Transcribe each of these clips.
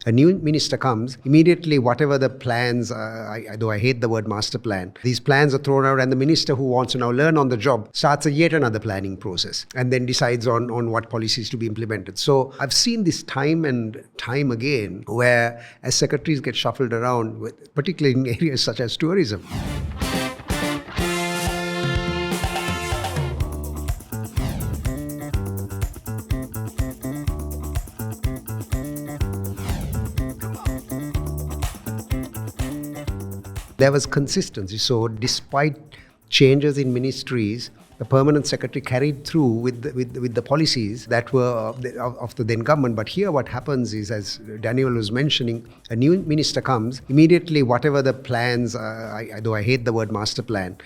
A new minister comes, immediately whatever the plans, though I hate the word master plan, these plans are thrown out and the minister who wants to now learn on the job starts yet another planning process and then decides on what policies to be implemented. So I've seen this time and time again where as secretaries get shuffled around, particularly in areas such as tourism. There was consistency. So despite changes in ministries, the permanent secretary carried through with the policies that were of the then government. But here what happens is, as Daniel was mentioning, a new minister comes, immediately whatever the plans, though I hate the word master plan,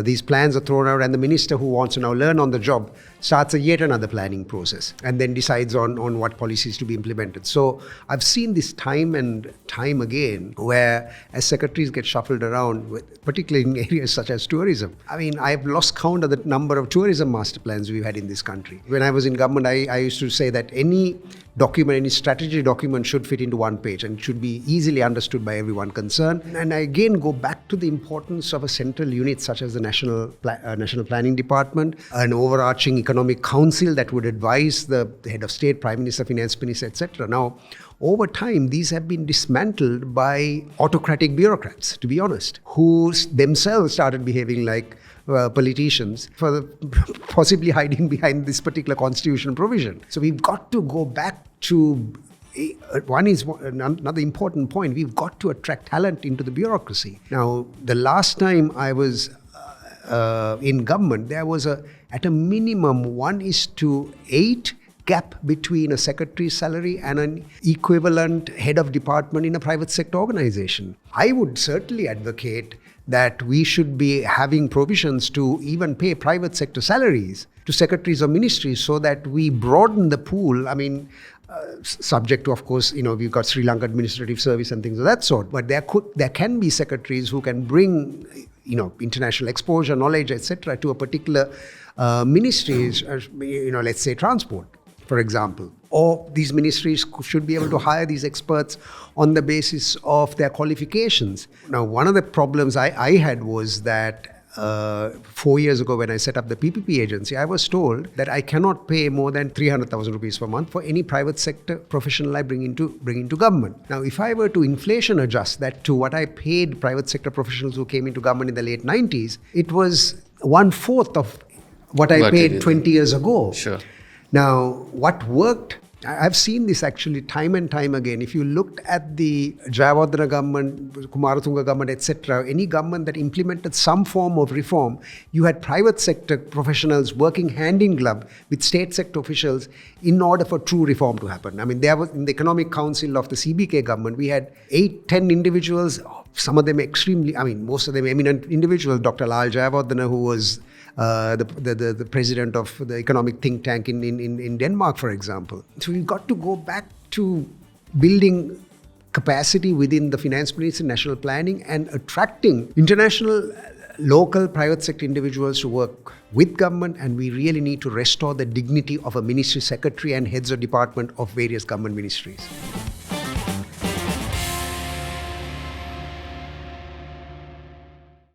these plans are thrown out and the minister who wants to now learn on the job starts yet another planning process and then decides on what policies to be implemented. So I've seen this time and time again where as secretaries get shuffled around, particularly in areas such as tourism. I mean, I've lost count of the number of tourism master plans we've had in this country. When I was in government, I used to say that any document, any strategy document should fit into one page and should be easily understood by everyone concerned. And I again go back to the importance of a central unit such as the National Planning Department, an overarching economic council that would advise the head of state, prime minister, finance minister, etc. Now, over time, these have been dismantled by autocratic bureaucrats, to be honest, who themselves started behaving like politicians, possibly hiding behind this particular constitutional provision. So we've got to go back to another important point. We've got to attract talent into the bureaucracy. Now, the last time I was in government, there was at a minimum 1:8 gap between a secretary's salary and an equivalent head of department in a private sector organization. I would certainly advocate that we should be having provisions to even pay private sector salaries to secretaries of ministries so that we broaden the pool. I mean, subject to, of course, we've got Sri Lanka Administrative Service and things of that sort. But there can be secretaries who can bring, international exposure, knowledge, etc., to a particular ministries, let's say transport, for example. Or these ministries should be able to hire these experts on the basis of their qualifications. Now, one of the problems I had was that 4 years ago when I set up the PPP agency, I was told that I cannot pay more than 300,000 rupees per month for any private sector professional I bring into government. Now, if I were to inflation adjust that to what I paid private sector professionals who came into government in the late 90s, it was 1/4 of what I paid 20 years ago. Sure. Now, what worked, I've seen this actually time and time again. If you looked at the Jayawardena government, Kumaratunga government, etc., any government that implemented some form of reform, you had private sector professionals working hand in glove with state sector officials in order for true reform to happen. I mean, there was in the economic council of the CBK government, we had 8-10 individuals, some of them most of them eminent individuals. Dr. Lal Jayawardena, who was the president of the economic think tank in Denmark, for example. So we've got to go back to building capacity within the finance ministry, national planning, and attracting international, local, private sector individuals to work with government. And we really need to restore the dignity of a ministry secretary and heads of department of various government ministries.